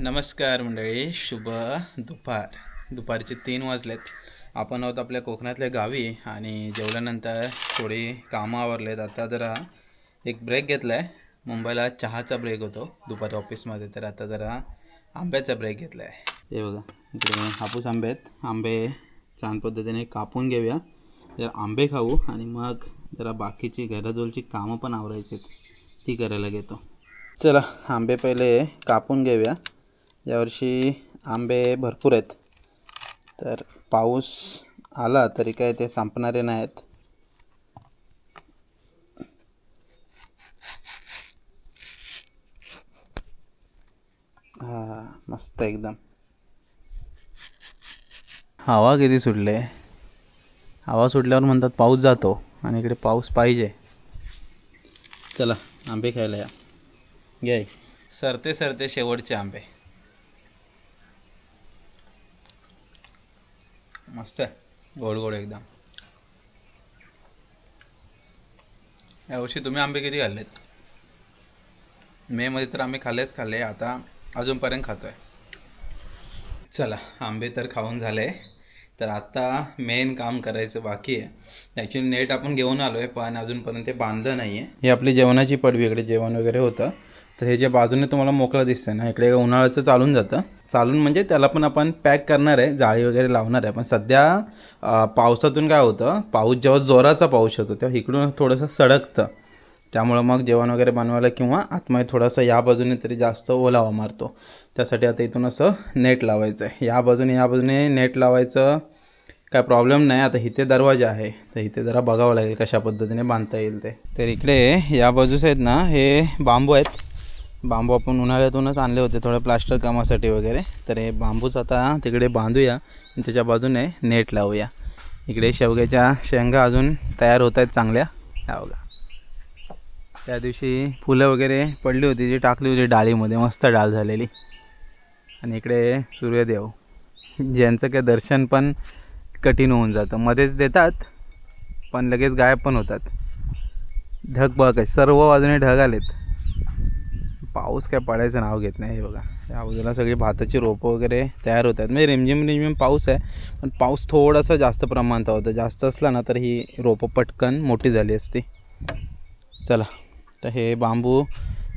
नमस्कार मंडळी, शुभ दुपारचे 3 वाजलेत. आपण आहोत आपल्या कोकणातल्या गावी आणि जेवल्यानंतर थोडी कामं आवरलेत. आता जरा एक ब्रेक घेतला आहे. मुंबईला चहाचा ब्रेक होतो दुपारी ऑफिसमध्ये, तर आता जरा आंब्याचा ब्रेक घेतला आहे. हे बघा, इकडे हापूस आंबे आहेत. आंबे छान पद्धतीने कापून घेऊया, जर आंबे खाऊ आणि मग जरा बाकीची घराजवळची कामं पण आवरायची ती करायला घेतो. चला, आंबे पहिले कापून घेऊया. यावर्षी आंबे भरपूर आहेत, तर पाऊस आला तरी काय ते संपणारे नाहीत. मस्त एकदम. हवा किती सुटले. हवा सुटल्यावर म्हणतात पाऊस जातो, आणि इकडे पाऊस पाहिजे. चला, आंबे खायला या. घ्याय सरते सरते शेवटचे आंबे. मस्त आहे, गोड गोड एकदम. यावर्षी तुम्ही आंबे किती खाल्लेत? मेमध्ये तर आम्ही खाल्ले, आता अजूनपर्यंत खातो आहे. चला, आंबे तर खाऊन झाले, तर आता मेन काम करायचं बाकी आहे. ॲक्च्युली नेट आपण घेऊन आलो आहे, पण अजूनपर्यंत ते बांधलं नाही आहे. ही आपली जेवणाची पडवी, इकडे जेवण वगैरे होतं. तर हे जे बाजूने तुम्हाला मोकळं दिसतं ना, इकडे उन्हाळ्याचं चालून जातं. चालून म्हणजे त्याला पण आपण पॅक करणार आहे, जाळी वगैरे लावणार आहे. पण सध्या पावसातून काय होतं, पाऊस जेव्हा जोराचा पाऊस होतो तेव्हा इकडून थोडंसं सडकतं. त्यामुळं मग जेवण वगैरे बनवायला किंवा आतमध्ये थोडासा या बाजूने तरी जास्त ओलावा मारतो. त्यासाठी आता इथून असं नेट लावायचं आहे. या बाजूने नेट लावायचं काय प्रॉब्लेम नाही. आता इथे दरवाजा आहे, तर इथे जरा बघावं लागेल कशा पद्धतीने बांधता येईल ते. तर इकडे या बाजूस आहेत ना, हे बांबू आहेत. बांबू आपण उन्हाळ्यातूनच आणले होते थोडं प्लास्टर कामासाठी वगैरे. तर हे बांबूच आता तिकडे बांधूया आणि त्याच्या बाजूने नेट लावूया. इकडे शेवग्याच्या शेंगा अजून तयार होत आहेत चांगल्या. या बघा, त्या दिवशी फुलं वगैरे पडली होती, जी टाकली होती डाळीमध्ये, मस्त डाळ झालेली. आणि इकडे सूर्यदेव, ज्यांचं काय दर्शन पण कठीण होऊन जातं. मध्येच देतात पण लगेच गायब पण होतात. ढग बघ काय, सर्व बाजूने ढग आलेत. पाऊस काय पडायचं नाव घेत नाही. हे बघा, या बाजूला सगळी भाताची रोपं वगैरे तयार होतात. म्हणजे रिमझिम पाऊस आहे, पण पाऊस थोडासा जास्त प्रमाणात होतं. जास्त असला ना तर ही रोपं पटकन मोठी झाली असती. चला, तर हे बांबू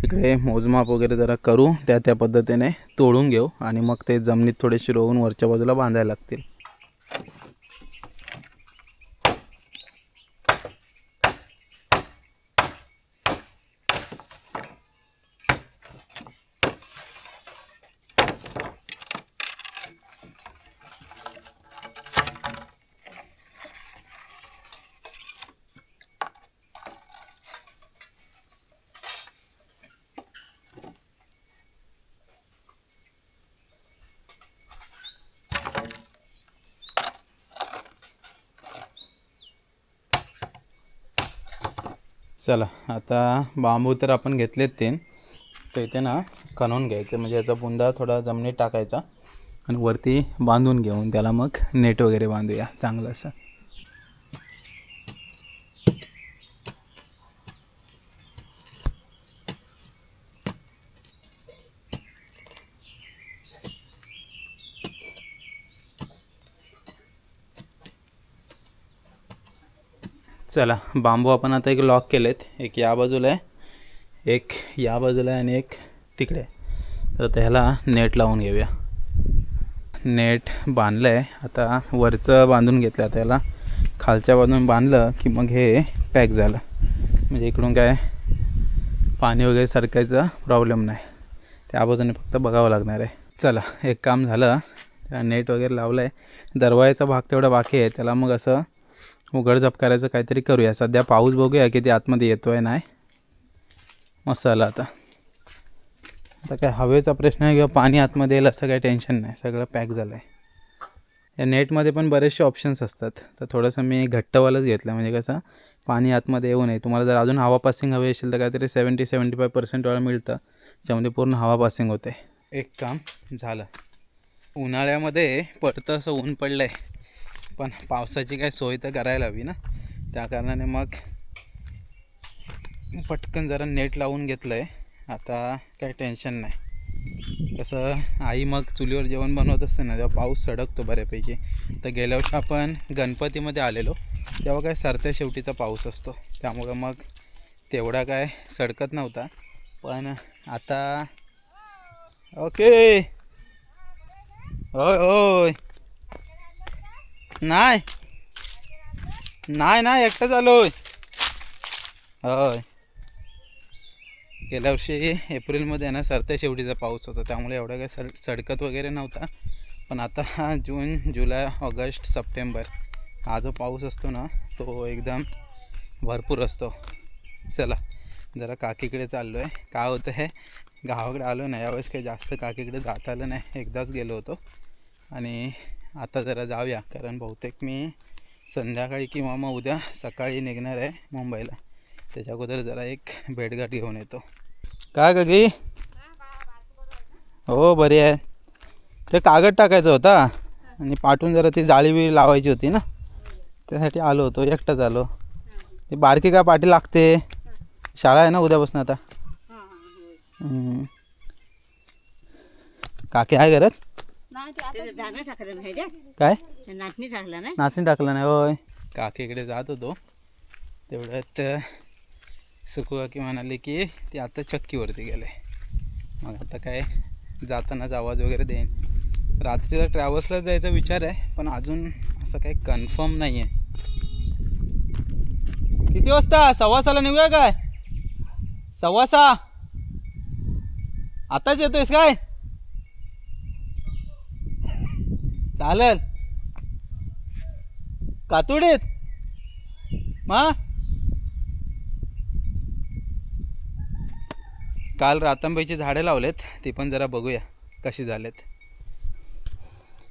इकडे मोजमाप वगैरे जरा करू, त्या पद्धतीने तोडून घेऊ आणि मग ते जमिनीत थोडेसे रोवून वरच्या बाजूला बांधायला लागतील. चला, आता बांबू तर आपण घेतलेत 3. तर इथे ना खणून घ्यायचं, म्हणजे याचा बुंदा थोडा जमिनीत टाकायचा आणि वरती बांधून घेऊन त्याला मग नेट वगैरे बांधूया चांगलं असं. चला, बांबू आपण आता एक लॉक केलेत. एक या बाजूला आहे, एक या बाजूला आहे आणि एक तिकडे. तर त्याला नेट लावून घेऊया. नेट बांधलं आहे, आता वरचं बांधून घेतलं. आता याला खालच्या बाजून बांधलं की मग हे पॅक झालं, म्हणजे इकडून काय पाणी वगैरे सरकायचा प्रॉब्लेम नाही. त्या बाजूने फक्त बघावं लागणार आहे. चला, एक काम झालं, नेट वगैरे लावलं आहे. दरवाजाचा भाग तेवढा बाकी आहे, त्याला मग असं उघडझाप करायचं काहीतरी करूया. सध्या पाऊस बघूया किती आतमध्ये येतो आहे नाही. मस्त झालं. आता काय हवेचा प्रश्न आहे किंवा पाणी आतमध्ये येईल असं काही टेन्शन नाही, सगळं पॅक झालं आहे. या नेटमध्ये पण बरेचसे ऑप्शन्स असतात, तर थोडंसं मी घट्टवालंच घेतलं, म्हणजे कसं पाणी आतमध्ये येऊ नये. तुम्हाला जर अजून हवा पासिंग हवी असेल तर काहीतरी 70-75% वाला मिळतं, ज्यामध्ये पूर्ण हवा पासिंग होते. एक काम झालं. उन्हाळ्यामध्ये पडतं असं ऊन पडलं आहे, पण पावसाची काय सोय तर करायला हवी ना. त्या कारणाने मग पटकन जरा नेट लावून घेतलं आहे. आता काही टेन्शन नाही. कसं आई मग चुलीवर जेवण बनवत असते ना तेव्हा पाऊस सडकतो बऱ्यापैकी. तर गेल्या वर्षी आपण गणपतीमध्ये आलेलो तेव्हा काय सरत्या शेवटीचा पाऊस असतो, त्यामुळं मग तेवढा काय सडकत नव्हता. पण आता ओके. होय होय. नाही नाही नाही एकटाच आलोय. होय. गेल्या वर्षी एप्रिलमध्ये ना सरत्या शेवटीचा पाऊस होता, त्यामुळे एवढा काय सडकत वगैरे नव्हता. पण आता जून जुलै ऑगस्ट सप्टेंबर हा जो पाऊस असतो ना तो एकदम भरपूर असतो. चला जरा काकीकडे चाललो आहे. काय होतं आहे गावाकडे आलो नाही यावेळेस, काही जास्त काकीकडे जाता आलं नाही, एकदाच गेलो होतो. आणि आता जरा जाऊया, कारण बहुतेक मी संध्याकाळी किंवा मग उद्या सकाळी निघणार आहे मुंबईला. त्याच्या अगोदर जरा एक भेटगाठ घेऊन येतो. काय गगी? हो बरी आहे. ते कागद टाकायचा होता आणि पाठवून जरा ती जाळी बी लावायची होती ना, त्यासाठी आलो होतो. एकटाच आलो. ती बारकी काय पाठी लागते, शाळा आहे ना उद्यापासून आता. काकी आहे घरात? काय नाचणी टाकलं नाही होय. काकीकडे जात होतो तेवढ्यात सुकू काकी म्हणाले की ती आता चक्कीवरती गेले. मग आता काय जातानाच आवाज वगैरे देईन. रात्रीला ट्रॅव्हल्सला जायचा विचार आहे, पण अजून असं काही कन्फर्म नाही आहे. किती वाजता? 6:15ला निघूया काय? 6:15. आताच येतोयस काय? चालेल. कातुडीत मा काल रातांबाईची झाडे लावलेत, ती पण जरा बघूया कशी झालेत.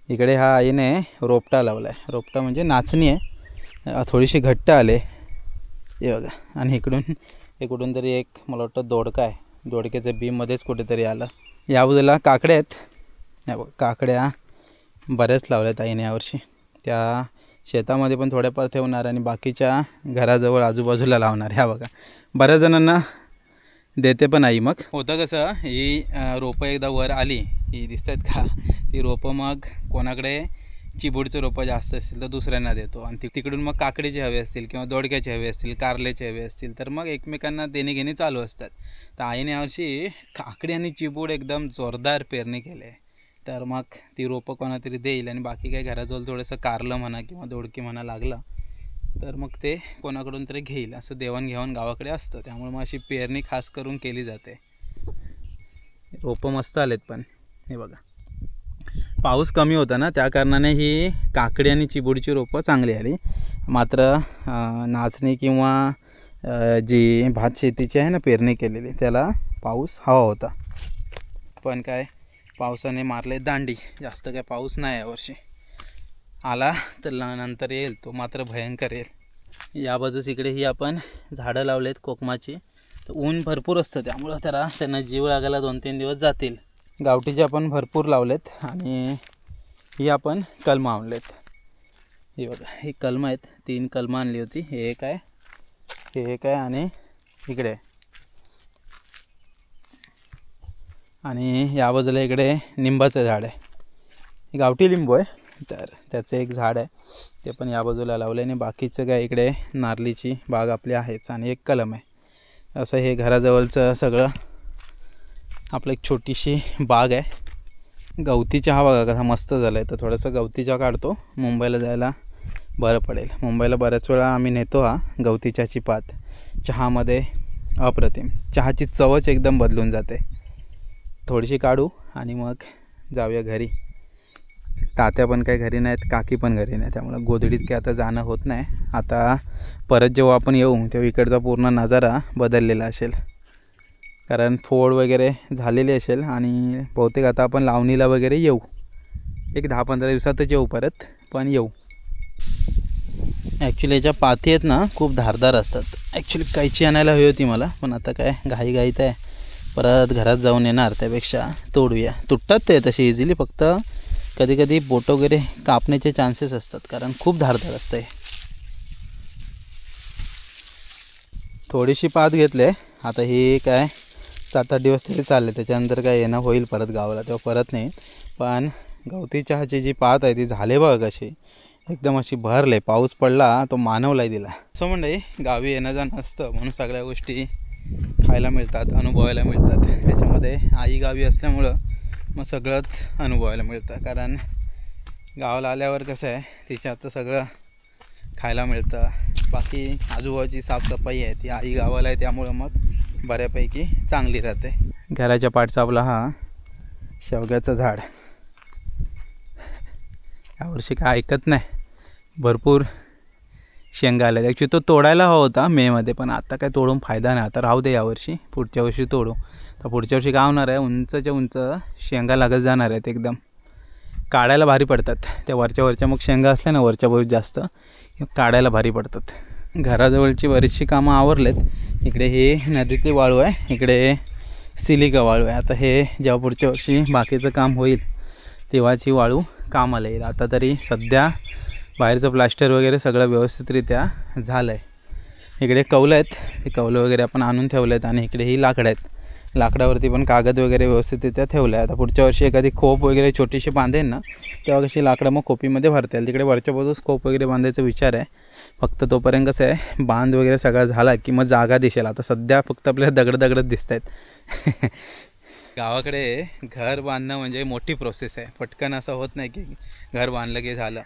इकडे हा आईने रोपटा लावला आहे. रोपटा म्हणजे नाचणी आहे, थोडीशी घट्ट आले हे बघा. आणि इकडून तरी एक मला वाटतं दोडका आहे, दोडक्याचं बीमध्येच कुठेतरी आलं. या बाजूला काकड्या आहेत. या बघ काकड्या बऱ्याच लावल्यात आईने यावर्षी. त्या शेतामध्ये पण थोड्याफार ठेवणार आणि बाकीच्या घराजवळ आजूबाजूला लावणार. ह्या बघा बऱ्याच जणांना देते पण आई. मग होतं कसं, ही रोपं एकदा वर आली, ही दिसत आहेत का ती रोपं, मग कोणाकडे चिबूडचं रोपं जास्त असतील तर दुसऱ्यांना देतो. आणि तिकडून मग काकडीचे हवे असतील किंवा दोडक्याचे हवे असतील, कारल्याचे हवे असतील तर मग एकमेकांना देणेघेणे चालू असतात. तर आईने यावर्षी काकडी आणि चिबूड एकदम जोरदार पेरणी केली आहे. तर मग ती रोपं कोणातरी देईल आणि बाकी काही घराजवळ थोडंसं कारलं म्हणा किंवा दोडकी म्हणा लागलं तर मग ते कोणाकडून तरी घेईल. असं देवाणघेवाण गावाकडे असतं, त्यामुळे मग अशी पेरणी खास करून केली जाते. रोपं मस्त आलेत. पण हे बघा पाऊस कमी होता ना, त्या कारणाने ही काकडी आणि चिबूडची रोपं चांगली आली. मात्र नाचणी किंवा जी भात शेतीची आहे ना पेरणी केलेली, त्याला पाऊस हवा होता. पण काय पावसाने मारले दांडी. जास्त काय पाऊस नाही यावर्षी. आला तर नंतर येईल, तो मात्र भयंकर येईल. या बाजूस इकडे ही आपण झाडं लावलेत कोकमाची. तर ऊन भरपूर असतं, त्यामुळं त्यांना जीव लागायला 2-3 दिवस जातील. गावठीचे आपण भरपूर लावलेत आणि ही आपण कलमं आणलेत. ही बघा ही कलमं आहेत. 3 कलमं आणली होती. हे एक आहे, हे एक आहे आणि इकडे. आणि या बाजूला इकडे लिंबाचं झाड आहे. हे गावठी लिंबू आहे, तर त्याचं एक झाड आहे, ते पण या बाजूला लावलं आहे. आणि बाकीचं काय इकडे नारळीची बाग आपली आहेच आणि एक कलम आहे. असं हे घराजवळचं सगळं आपलं एक छोटीशी बाग आहे. गवती चहा बघा कसा मस्त झाला आहे. तर थोडंसं गवती चहा काढतो, मुंबईला जायला बरं पडेल. मुंबईला बऱ्याच वेळा आम्ही नेतो हा गवती चहाची पात. चहामध्ये अप्रतिम, चहाची चवच एकदम बदलून जाते. थोडीशी काढू आणि मग जाऊया घरी. तात्या पण काही घरी नाहीत, काकी पण घरी नाही, त्यामुळं गोधडीत काही आता जाणं होत नाही. आता परत जेव्हा आपण येऊ तेव्हा इकडचा पूर्ण नजारा बदललेला असेल, कारण फोड वगैरे झालेली असेल. आणि बहुतेक आता आपण लावणीला वगैरे येऊ, एक 10-15 दिवसातच येऊ परत, पण येऊ. ॲक्च्युली याच्या पाती आहेत ना खूप धारदार असतात. ॲक्च्युली कैची आणायला हवी होती मला, पण आता काय घाईघाईत आहे, परत घरात जाऊन येणार, त्यापेक्षा तोडूया. तुटतात ते तसे इझिली, फक्त कधी कधी बोट वगैरे कापण्याचे चान्सेस असतात, कारण खूप धारदार असतं. थोडीशी पात घेतले. आता ही काय 7-8 दिवस तरी चालले, त्याच्यानंतर काय येणं होईल परत गावाला, तेव्हा परत नाही. पण गवती चहाची जी पात आहे ती झाले बघ कशी एकदम अशी भरले, पाऊस पडला तो मानवलाय दिला. असं म्हणजे गावी येणं जाणं असतं म्हणून सगळ्या गोष्टी खायला मिळतात, अनुभवायला मिळतात. त्याच्यामध्ये आई गावी असल्यामुळं मग सगळंच अनुभवायला मिळतं, कारण गावाला आल्यावर कसं आहे तिच्याचं सगळं खायला मिळतं. बाकी आजूबाजूची साफसफाई आहे ती आई गावाला आहे, त्यामुळं मग बऱ्यापैकी चांगली राहते. घराच्या पाठचा आपला हा शेवग्याचं झाड यावर्षी काय ऐकत नाही, भरपूर शेंगा आल्या. ॲक्च्युली तो तोडायला हवा होता मेमध्ये, पण आता काय तोडून फायदा नाही, आता राहू दे यावर्षी, पुढच्या वर्षी तोडू. तर पुढच्या वर्षी काय होणार आहे, उंचच्या उंच शेंगा लागत जाणार आहेत, एकदम काढायला भारी पडतात. त्या वरच्या मग शेंगा असल्या ना वरच्या जास्त काढायला भारी पडतात. घराजवळची बरीचशी कामं आवरलेत. इकडे हे नदीतली वाळू आहे, इकडे सिलिका वाळू आहे. आता हे जेव्हा पुढच्या वर्षी बाकीचं काम होईल तेव्हाची वाळू कामाला येईल. आता तरी सध्या बाहेरचं प्लास्टर वगैरे सगळं व्यवस्थितरित्या झालं आहे. इकडे कौलं आहेत, हे कौलं वगैरे आपण आणून ठेवले आहेत, आणि इकडे ही लाकडं आहेत, लाकडावरती पण कागद वगैरे व्यवस्थितरित्या ठेवलं आहे. आता पुढच्या वर्षी एखादी खोप वगैरे छोटीशी बांधेन ना, तेव्हा कशी लाकडं मग खोपीमध्ये भरता येईल. तिकडे वरच्या बाजूस खोप वगैरे बांधायचा विचार आहे. फक्त तोपर्यंत कसं आहे, बांध वगैरे सगळा झाला की मग जागा दिसेल. आता सध्या फक्त आपल्याला दगडच दिसत आहेत. गावाकडे घर बांधणं म्हणजे मोठी प्रोसेस आहे, पटकन असं होत नाही की घर बांधलं की झालं.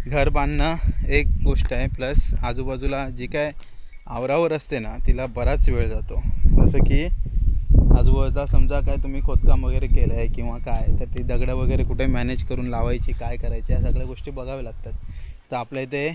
घर बांधणं एक गोष्ट आहे, प्लस आजूबाजूला जी काय आवरावर असते ना तिला बराच वेळ जातो. जसं की आजूबाजूला समजा काय तुम्ही खोदकाम वगैरे केलं आहे किंवा काय, तर ती दगडं वगैरे कुठे मॅनेज करून लावायची, काय करायची, या सगळ्या गोष्टी बघाव्या लागतात. तर आपल्या इथे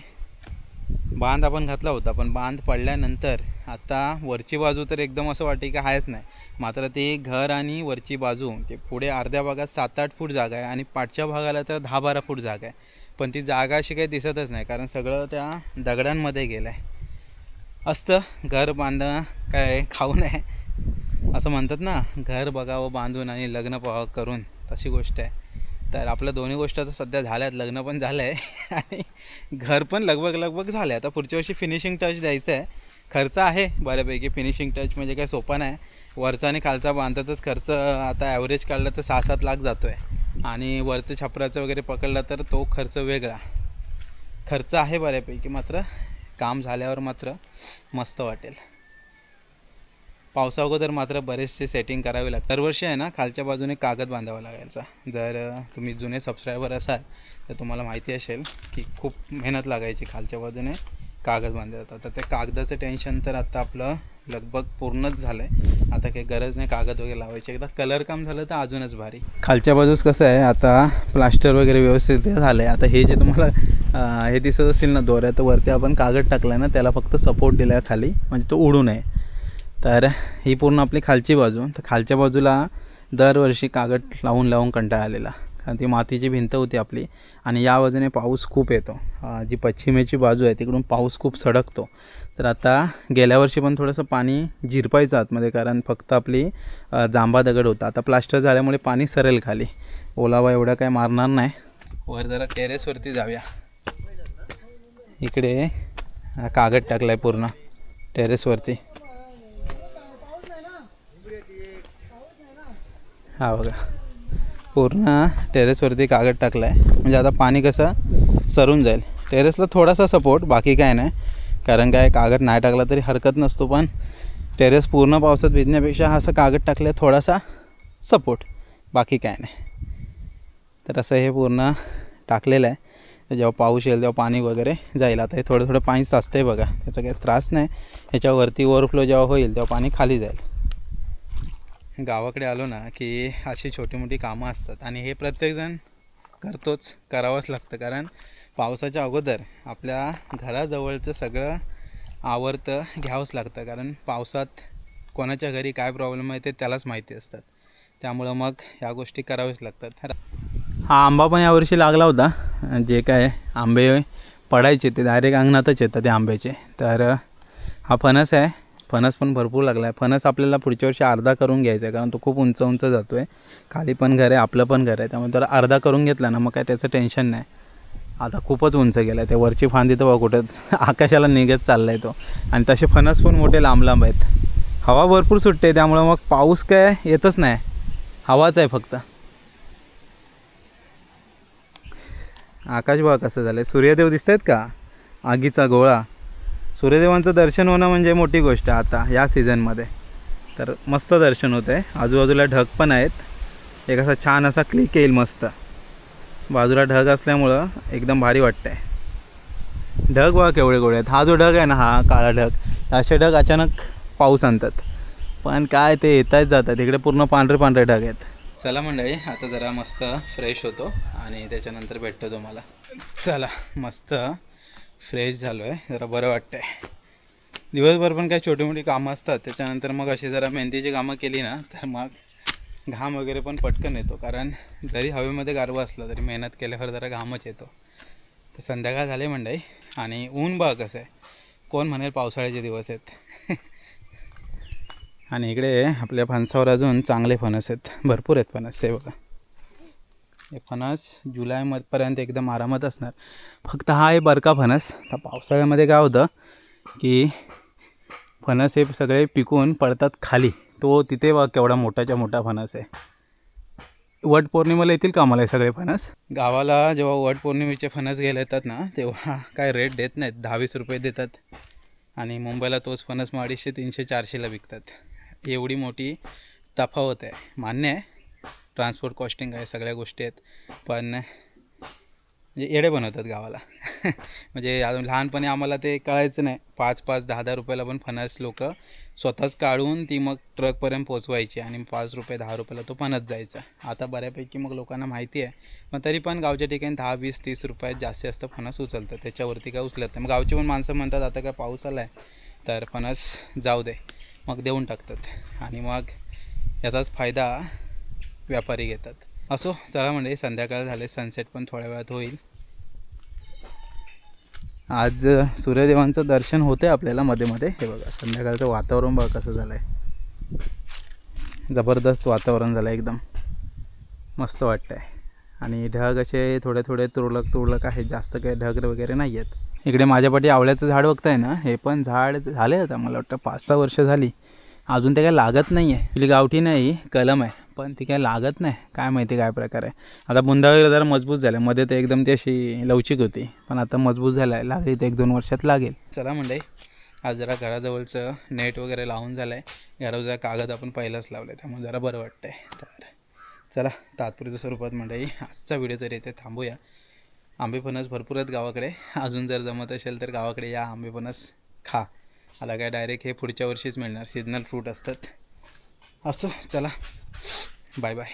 बांध आपण घातला होता, पण बांध पडल्यानंतर आता वरची बाजू तर एकदम असं वाटते की आहेच नाही, मात्र ती घर आणि वरची बाजू ते पुढे अर्ध्या भागात 7-8 फूट जागा आहे आणि पाठच्या भागाला तर 10-12 फूट जागा आहे. पण ती जागा अशी काही दिसतच नाही, कारण सगळं त्या दगडांमध्ये गेलं आहे. असतं घर बांधणं काय खाऊ नये असं म्हणतात ना, घर बघावं बांधून आणि लग्न पाहावं करून, तशी गोष्ट आहे. तर आपल्या दोन्ही गोष्टी आता सध्या झाल्या आहेत, लग्न पण झालं आहे आणि घर पण लगभग झालं आहे. आता पुढच्या वर्षी फिनिशिंग टच द्यायचं आहे. खर्च आहे बऱ्यापैकी, फिनिशिंग टच म्हणजे काय सोपा नाही. वरचा आणि खालचा बांधाचाच खर्च आता ॲव्हरेज काढला तर 6-7 लाख जातो आहे, आणि वरचं छपराचं वगैरे पकडला तर तो खर्च वेगळा. खर्च आहे बऱ्यापैकी, मात्र काम झाल्यावर मात्र मस्त वाटेल. पावसा अगोदर मात्र बरेचसे सेटिंग करावे लागतात. दरवर्षी आहे ना खालच्या बाजूने कागद बांधावा लागायचा. जर तुम्ही जुने सबस्क्रायबर असाल तर तुम्हाला माहिती असेल की खूप मेहनत लागायची, खालच्या बाजूने कागद बांधले जातात. तर त्या कागदाचं टेन्शन तर आता आपलं लगभग पूर्णच झालं आहे. आता काही गरज नाही कागद वगैरे लावायची. एकदा कलर काम झालं तर अजूनच भारी. खालच्या बाजूस कसं आहे, आता प्लास्टर वगैरे व्यवस्थित झालं आहे. आता हे जे तुम्हाला हे दिसत असेल ना दोऱ्या, तर वरती आपण कागद टाकला ना, त्याला फक्त सपोर्ट दिला आहे खाली, म्हणजे तो उडू नये. तर ही पूर्ण आपली खालची बाजू. तर खालच्या बाजूला दरवर्षी कागद लावून कंटाळा आलेला, कारण ती मातीची भिंत होती आपली, आणि या बाजूने पाऊस खूप येतो. जी पश्चिमेची बाजू आहे तिकडून पाऊस खूप सडकतो. तर आता गेल्या वर्षी पण थोडंसं पाणी झिरपायचं आतमध्ये, कारण फक्त आपली जांभा दगड होता. आता प्लास्टर झाल्यामुळे पाणी सरेल खाली, ओलावा एवढा काय मारणार नाही. वर जरा टेरेसवरती जाऊया. इकडे कागद टाकला आहे पूर्ण टेरेसवरती. हा बघा, पूर्ण टेरेसवरती कागद टाकला आहे, म्हणजे आता पाणी कसं सरून जाईल. टेरेसला थोडासा सपोर्ट, बाकी काय नाही, कारण काय कागद नाही टाकला तरी हरकत नसतो, पण टेरेस पूर्ण पावसात भिजण्यापेक्षा हा असं कागद टाकले थोडासा सपोर्ट, बाकी काय नाही. तर असं हे पूर्ण टाकलेलं आहे. जेव्हा पाऊस येईल तेव्हा पाणी वगैरे जाईल. आता हे थोडं पाणी साचतं आहे बघा, त्याचा काही त्रास नाही. ह्याच्यावरती ओव्हरफ्लो जेव्हा होईल तेव्हा पाणी खाली जाईल. गावाकडे आलो ना की अशी छोटी मोठी कामं असतात, आणि हे प्रत्येकजण करतोच, करावंच लागतं, कारण पावसाच्या अगोदर आपल्या घराजवळचं सगळं आवरतं घ्यावंच लागतं, कारण पावसात कोणाच्या घरी काय प्रॉब्लेम आहे ते त्यालाच माहिती असतात. त्यामुळं मग ह्या गोष्टी कराव्याच लागतात. हा आंबा पण यावर्षी लागला होता. जे काय आंबे पडायचे ते डायरेक्ट अंगणातच येतात ते आंब्याचे. तर हा फणस आहे, फणस पण भरपूर लागला आहे. फणस आपल्याला पुढच्या वर्षी अर्धा करून घ्यायचा आहे, कारण तो खूप उंच जातो आहे. खाली पण घर आहे, आपलं पण घर आहे, त्यामुळे त्याला अर्धा करून घेतला ना मग काय त्याचं टेन्शन नाही. आता खूपच उंच गेला आहे, त्या वरची फांदी तर कुठं आकाशाला निघत चालला आहे तो. आणि तसे फणस पण मोठे लांब आहेत. हवा भरपूर सुटते त्यामुळं मग पाऊस काय येतच नाही, हवाच आहे फक्त. आकाश बघा कसं झालं, सूर्यदेव दिसत आहेत का, आगीचा गोळा. सूर्यदेवांचं दर्शन होणं म्हणजे मोठी गोष्ट आता या सीझनमध्ये. तर मस्त दर्शन होतं आहे. आजूबाजूला ढग पण आहेत, एक असा छान असा क्लिक येईल मस्त. बाजूला ढग असल्यामुळं एकदम भारी वाटतं आहे. ढग बघा केवढे गोळे आहेत. हा जो ढग आहे ना, हा काळा ढग, असे ढग अचानक पाऊस आणतात, पण काय ते येताच जातात. इकडे पूर्ण पांढरे पांढरे ढग आहेत. चला मंडळी, आता जरा मस्त फ्रेश होतो आणि त्याच्यानंतर भेटतो तुम्हाला. चला, मस्त फ्रेश झालो आहे, जरा बरं वाटतं आहे. दिवसभर पण काय छोटी मोठी कामं असतात, त्याच्यानंतर मग अशी जरा मेहंदीची कामं केली ना तर मग घाम वगैरे पण पटकन येतो. कारण जरी हवेमध्ये गारवा असलं तरी मेहनत केल्यावर जरा घामच येतो. तर संध्याकाळ झाले मंडळी आणि ऊन बघा कसं आहे, कोण म्हणेल पावसाळ्याचे दिवस आहेत. आणि इकडे आपल्या फणसावर अजून चांगले फणस आहेत, भरपूर आहेत फणस. हे बघा, हे फणस जुलैपर्यंत एकदम आरामात असणार. फक्त हा आहे बरका फणस. तर पावसाळ्यामध्ये काय होतं की फणस हे सगळे पिकून पडतात खाली. तो तिथे बघा केवढा मोठाच्या मोठा फणस आहे. वट पौर्णिमेला येतील का आम्हाला हे सगळे फणस. गावाला जेव्हा वट पौर्णिमेचे फणस घ्यायला येतात ना, तेव्हा काय रेट देत नाहीत, 10-20 रुपये देतात. आणि मुंबईला तोच फणस मग 250, 300, 400ला विकतात. एवढी मोठी तफावत आहे. मान्य आहे, ट्रान्सपोर्ट कॉस्टिंग आहे, सगळ्या गोष्टी आहेत, पण म्हणजे येडे बनवतात गावाला. म्हणजे लहानपणी आम्हाला ते कळायचं नाही. 5-5, 10-10 रुपयाला पण फणस लोक स्वतःच काढून ती मग ट्रकपर्यंत पोचवायची आणि 5 रुपये 10 रुपयाला तो फणस जायचा. आता बऱ्यापैकी मग लोकांना माहिती आहे, मग तरी पण गावच्या ठिकाणी 10, 20, 30 रुपयात जास्तीत जास्त फणस उचलतात, त्याच्यावरती काय उचलत नाही. मग गावची पण माणसं म्हणतात आता काय पाऊस आला आहे तर फणस जाऊ दे, मग देऊन टाकतात आणि मग याचाच फायदा व्यापारी घेतात. असो, चला म्हणजे संध्याकाळ झाले, सनसेट पण थोड्या वेळात होईल. आज सूर्यदेवांचं दर्शन होतं आहे आपल्याला मध्ये मध्ये. हे बघा संध्याकाळचं वातावरण बघा कसं झालं आहे, जबरदस्त वातावरण झालं आहे, एकदम मस्त वाटतं आहे. आणि ढग असे थोडे थोडे तुरळक आहेत, जास्त काही ढग वगैरे नाही आहेत. इकडे माझ्यापाठी आवळ्याचं झाड बघताय ना, हे पण झाड झाले आता मला वाटतं 5-6 वर्ष झाली, अजून ते काय लागत नाही आहे. आपली गावठी नाही, कलम आहे, पण ती काय लागत नाही, काय माहिती काय प्रकार आहे. आता बुंदा वगैरे जरा मजबूत झाल्या, मध्ये तर एकदम ती अशी लवचिक होती, पण आता मजबूत झाला आहे, लागेल ते 1-2 वर्षात लागेल. चला मंडळी, आज जरा घराजवळचं नेट वगैरे लावून झालं आहे, घराचा कागद आपण पहिलाच लावला आहे, त्यामुळे जरा बरं वाटतं आहे. तर चला, तात्पुरत्या स्वरूपात मंडळी आजचा व्हिडिओ तरी इथे थांबूया. आंबे फणस भरपूर आहेत गावाकडे, अजून जर जमत असेल तर गावाकडे या, आंबे फणस खा. आला काय डायरेक्ट हे पुढच्या वर्षीच मिळणार, सीजनल फ्रूट असतात. असो, चला बाय बाय.